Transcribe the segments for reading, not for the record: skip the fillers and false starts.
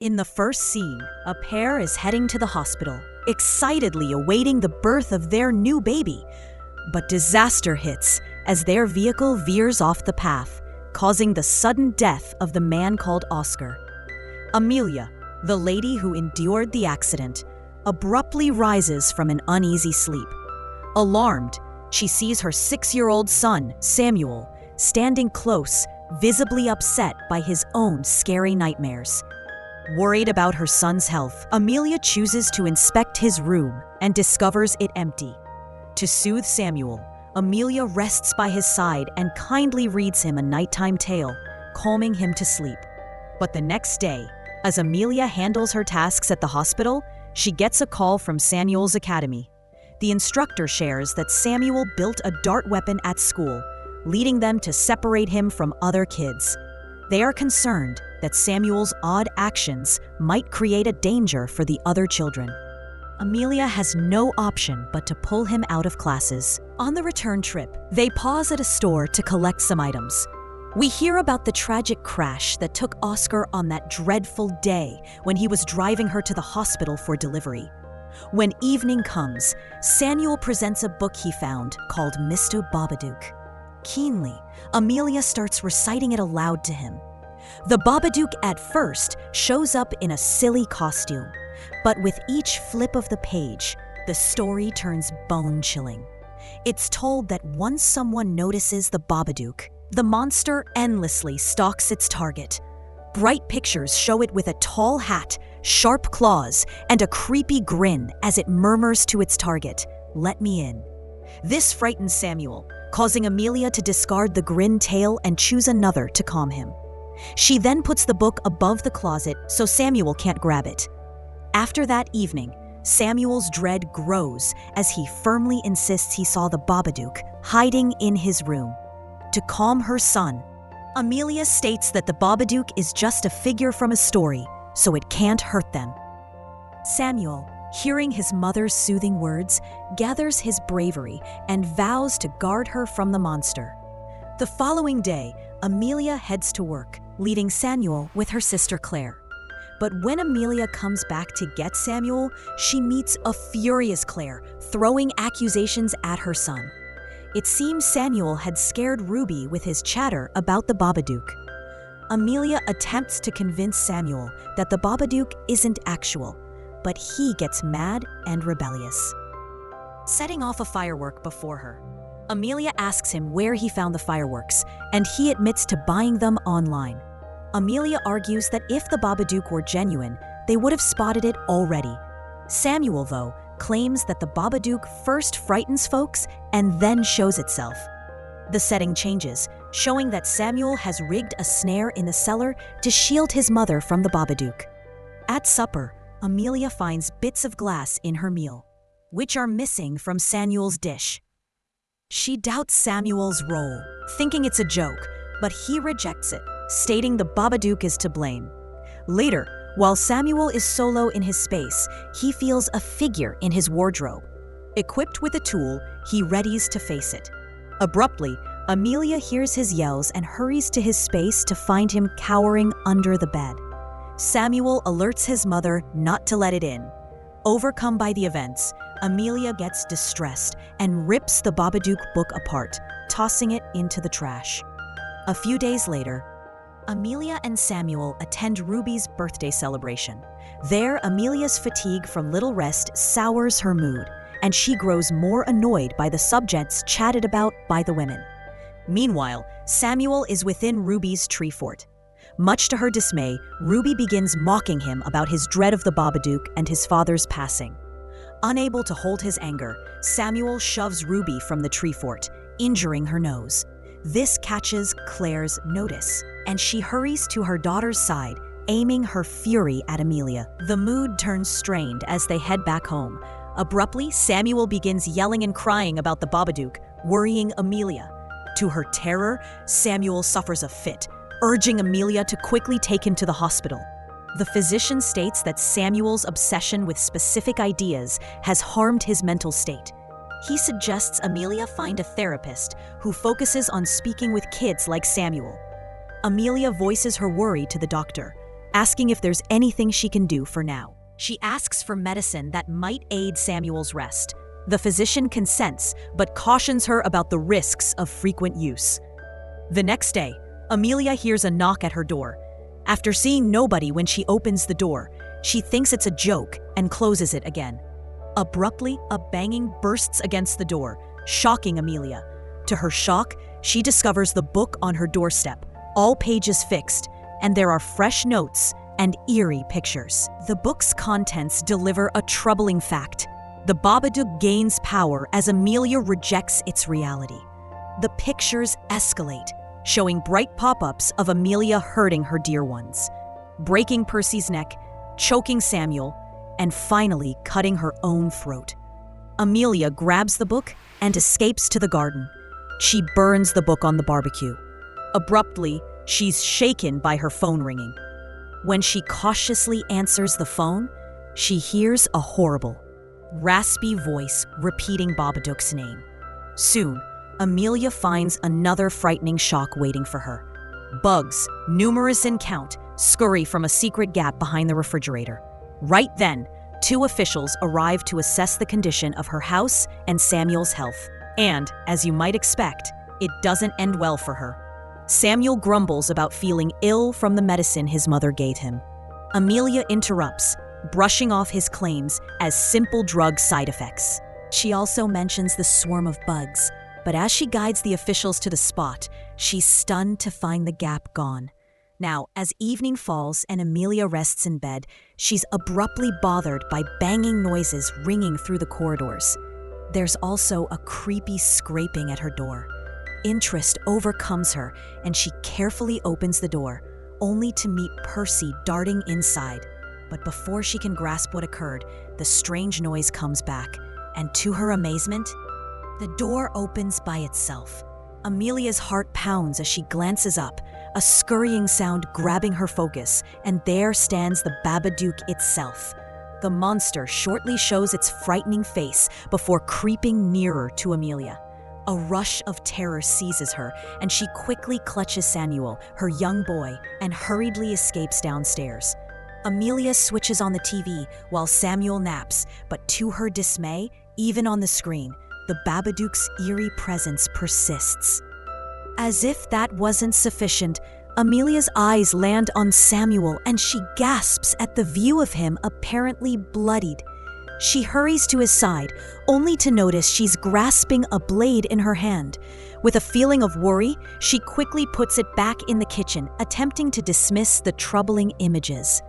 In the first scene, a pair is heading to the hospital, excitedly awaiting the birth of their new baby. But disaster hits as their vehicle veers off the path, causing the sudden death of the man called Oscar. Amelia, the lady who endured the accident, abruptly rises from an uneasy sleep. Alarmed, she sees her 6-year-old son, Samuel, standing close, visibly upset by his own scary nightmares. Worried about her son's health, Amelia chooses to inspect his room and discovers it empty. To soothe Samuel, Amelia rests by his side and kindly reads him a nighttime tale, calming him to sleep. But the next day, as Amelia handles her tasks at the hospital, she gets a call from Samuel's academy. The instructor shares that Samuel built a dart weapon at school, leading them to separate him from other kids. They are concerned that Samuel's odd actions might create a danger for the other children. Amelia has no option but to pull him out of classes. On the return trip, they pause at a store to collect some items. We hear about the tragic crash that took Oscar on that dreadful day when he was driving her to the hospital for delivery. When evening comes, Samuel presents a book he found called Mr. Babadook. Keenly, Amelia starts reciting it aloud to him. The Babadook at first shows up in a silly costume, but with each flip of the page, the story turns bone-chilling. It's told that once someone notices the Babadook, the monster endlessly stalks its target. Bright pictures show it with a tall hat, sharp claws, and a creepy grin as it murmurs to its target, "Let me in." This frightens Samuel, causing Amelia to discard the grin tail and choose another to calm him. She then puts the book above the closet so Samuel can't grab it. After that evening, Samuel's dread grows as he firmly insists he saw the Babadook hiding in his room. To calm her son, Amelia states that the Babadook is just a figure from a story, so it can't hurt them. Samuel, hearing his mother's soothing words, gathers his bravery and vows to guard her from the monster. The following day, Amelia heads to work, leaving Samuel with her sister Claire. But when Amelia comes back to get Samuel, she meets a furious Claire, throwing accusations at her son. It seems Samuel had scared Ruby with his chatter about the Babadook. Amelia attempts to convince Samuel that the Babadook isn't actual, but he gets mad and rebellious. Setting off a firework before her, Amelia asks him where he found the fireworks, and he admits to buying them online. Amelia argues that if the Babadook were genuine, they would have spotted it already. Samuel, though, claims that the Babadook first frightens folks and then shows itself. The setting changes, showing that Samuel has rigged a snare in the cellar to shield his mother from the Babadook. At supper, Amelia finds bits of glass in her meal, which are missing from Samuel's dish. She doubts Samuel's role, thinking it's a joke, but he rejects it, stating the Babadook is to blame. Later, while Samuel is solo in his space, he feels a figure in his wardrobe. Equipped with a tool, he readies to face it. Abruptly, Amelia hears his yells and hurries to his space to find him cowering under the bed. Samuel alerts his mother not to let it in. Overcome by the events, Amelia gets distressed and rips the Babadook book apart, tossing it into the trash. A few days later, Amelia and Samuel attend Ruby's birthday celebration. There, Amelia's fatigue from little rest sours her mood, and she grows more annoyed by the subjects chatted about by the women. Meanwhile, Samuel is within Ruby's tree fort. Much to her dismay, Ruby begins mocking him about his dread of the Babadook and his father's passing. Unable to hold his anger, Samuel shoves Ruby from the tree fort, injuring her nose. This catches Claire's notice, and she hurries to her daughter's side, aiming her fury at Amelia. The mood turns strained as they head back home. Abruptly, Samuel begins yelling and crying about the Babadook, worrying Amelia. To her terror, Samuel suffers a fit, urging Amelia to quickly take him to the hospital. The physician states that Samuel's obsession with specific ideas has harmed his mental state. He suggests Amelia find a therapist who focuses on speaking with kids like Samuel. Amelia voices her worry to the doctor, asking if there's anything she can do for now. She asks for medicine that might aid Samuel's rest. The physician consents, but cautions her about the risks of frequent use. The next day, Amelia hears a knock at her door. After seeing nobody when she opens the door, she thinks it's a joke and closes it again. Abruptly, a banging bursts against the door, shocking Amelia. To her shock, she discovers the book on her doorstep, all pages fixed, and there are fresh notes and eerie pictures. The book's contents deliver a troubling fact. The Babadook gains power as Amelia rejects its reality. The pictures escalate, showing bright pop-ups of Amelia hurting her dear ones, breaking Percy's neck, choking Samuel, and finally cutting her own throat. Amelia grabs the book and escapes to the garden. She burns the book on the barbecue. Abruptly, she's shaken by her phone ringing. When she cautiously answers the phone, she hears a horrible, raspy voice repeating Babadook's name. Soon, Amelia finds another frightening shock waiting for her. Bugs, numerous in count, scurry from a secret gap behind the refrigerator. Right then, 2 officials arrive to assess the condition of her house and Samuel's health. And, as you might expect, it doesn't end well for her. Samuel grumbles about feeling ill from the medicine his mother gave him. Amelia interrupts, brushing off his claims as simple drug side effects. She also mentions the swarm of bugs, but as she guides the officials to the spot, she's stunned to find the gap gone. Now, as evening falls and Amelia rests in bed, she's abruptly bothered by banging noises ringing through the corridors. There's also a creepy scraping at her door. Interest overcomes her, and she carefully opens the door, only to meet Percy darting inside. But before she can grasp what occurred, the strange noise comes back, and to her amazement, the door opens by itself. Amelia's heart pounds as she glances up, a scurrying sound grabbing her focus, and there stands the Babadook itself. The monster shortly shows its frightening face before creeping nearer to Amelia. A rush of terror seizes her, and she quickly clutches Samuel, her young boy, and hurriedly escapes downstairs. Amelia switches on the TV while Samuel naps, but to her dismay, even on the screen, the Babadook's eerie presence persists. As if that wasn't sufficient, Amelia's eyes land on Samuel and she gasps at the view of him apparently bloodied. She hurries to his side, only to notice she's grasping a blade in her hand. With a feeling of worry, she quickly puts it back in the kitchen, attempting to dismiss the troubling images.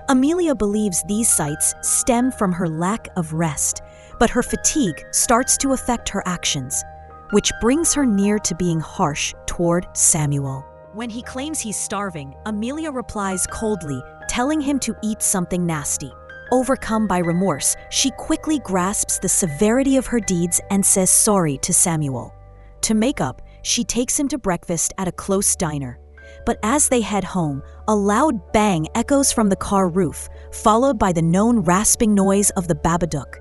Amelia believes these sights stem from her lack of rest, but her fatigue starts to affect her actions, which brings her near to being harsh toward Samuel. When he claims he's starving, Amelia replies coldly, telling him to eat something nasty. Overcome by remorse, she quickly grasps the severity of her deeds and says sorry to Samuel. To make up, she takes him to breakfast at a close diner. But as they head home, a loud bang echoes from the car roof, followed by the known rasping noise of the Babadook.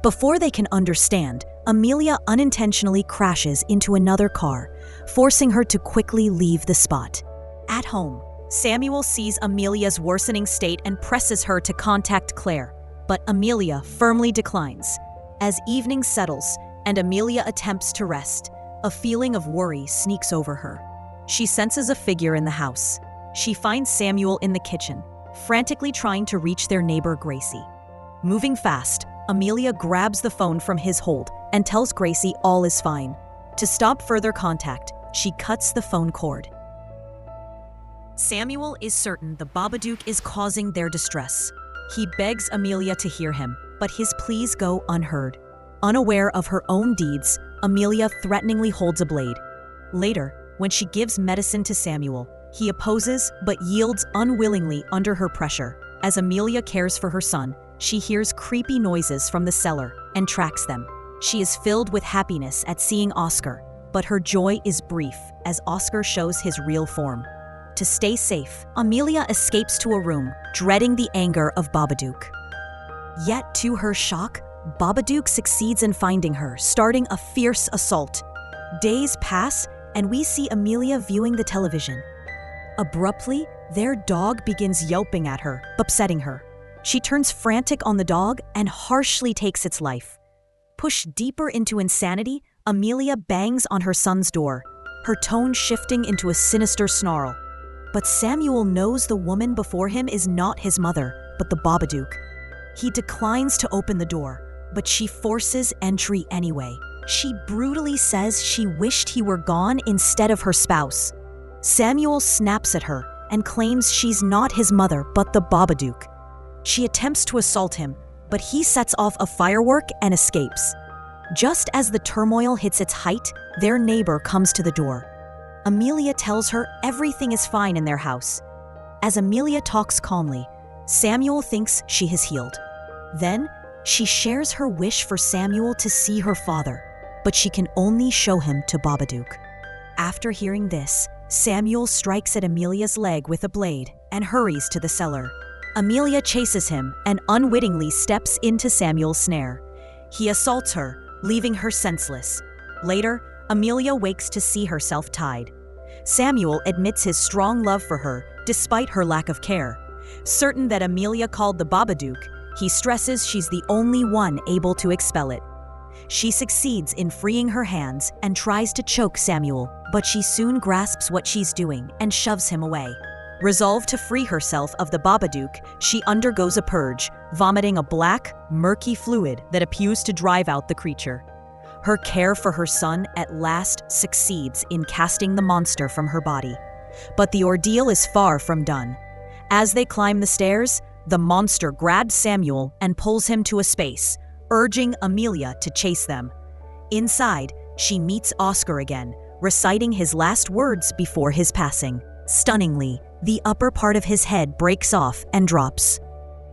Before they can understand, Amelia unintentionally crashes into another car, forcing her to quickly leave the spot. At home, Samuel sees Amelia's worsening state and presses her to contact Claire, but Amelia firmly declines. As evening settles and Amelia attempts to rest, a feeling of worry sneaks over her. She senses a figure in the house. She finds Samuel in the kitchen, frantically trying to reach their neighbor Gracie. Moving fast, Amelia grabs the phone from his hold and tells Gracie all is fine. To stop further contact, she cuts the phone cord. Samuel is certain the Babadook is causing their distress. He begs Amelia to hear him, but his pleas go unheard. Unaware of her own deeds, Amelia threateningly holds a blade. Later, when she gives medicine to Samuel, he opposes but yields unwillingly under her pressure. As Amelia cares for her son, she hears creepy noises from the cellar and tracks them. She is filled with happiness at seeing Oscar, but her joy is brief as Oscar shows his real form. To stay safe, Amelia escapes to a room, dreading the anger of Babadook. Yet to her shock, Babadook succeeds in finding her, starting a fierce assault. Days pass, and we see Amelia viewing the television. Abruptly, Their dog begins yelping at her, upsetting her. She turns frantic on the dog and harshly takes its life. Pushed deeper into insanity, Amelia bangs on her son's door, her tone shifting into a sinister snarl. But Samuel knows the woman before him is not his mother, but the Babadook. He declines to open the door, but she forces entry anyway. She brutally says she wished he were gone instead of her spouse. Samuel snaps at her and claims she's not his mother, but the Babadook. She attempts to assault him, but he sets off a firework and escapes. Just as the turmoil hits its height, their neighbor comes to the door. Amelia tells her everything is fine in their house. As Amelia talks calmly, Samuel thinks she has healed. Then, she shares her wish for Samuel to see her father, but she can only show him to Babadook. After hearing this, Samuel strikes at Amelia's leg with a blade and hurries to the cellar. Amelia chases him and unwittingly steps into Samuel's snare. He assaults her, leaving her senseless. Later, Amelia wakes to see herself tied. Samuel admits his strong love for her, despite her lack of care. Certain that Amelia called the Babadook, he stresses she's the only one able to expel it. She succeeds in freeing her hands and tries to choke Samuel, but she soon grasps what she's doing and shoves him away. Resolved to free herself of the Babadook, she undergoes a purge, vomiting a black, murky fluid that appears to drive out the creature. Her care for her son at last succeeds in casting the monster from her body. But the ordeal is far from done. As they climb the stairs, the monster grabs Samuel and pulls him to a space, urging Amelia to chase them. Inside, she meets Oscar again, reciting his last words before his passing. Stunningly, the upper part of his head breaks off and drops.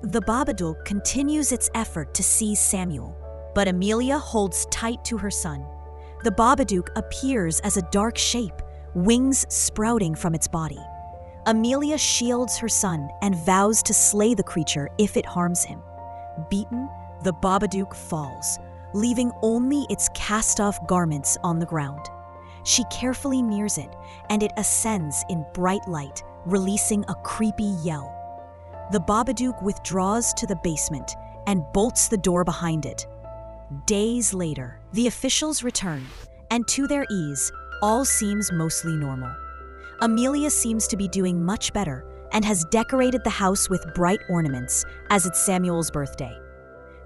The Babadook continues its effort to seize Samuel, but Amelia holds tight to her son. The Babadook appears as a dark shape, wings sprouting from its body. Amelia shields her son and vows to slay the creature if it harms him. Beaten, the Babadook falls, leaving only its cast-off garments on the ground. She carefully nears it, and it ascends in bright light, releasing a creepy yell. The Babadook withdraws to the basement and bolts the door behind it. Days later, the officials return, and to their ease, all seems mostly normal. Amelia seems to be doing much better and has decorated the house with bright ornaments, as it's Samuel's birthday.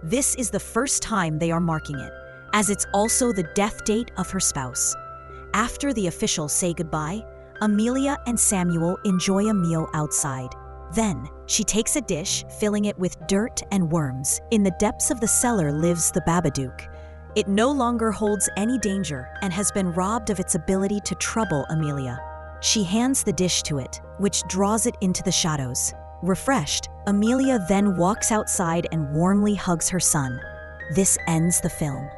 This is the first time they are marking it, as it's also the death date of her spouse. After the officials say goodbye, Amelia and Samuel enjoy a meal outside. Then, she takes a dish, filling it with dirt and worms. In the depths of the cellar lives the Babadook. It no longer holds any danger and has been robbed of its ability to trouble Amelia. She hands the dish to it, which draws it into the shadows. Refreshed, Amelia then walks outside and warmly hugs her son. This ends the film.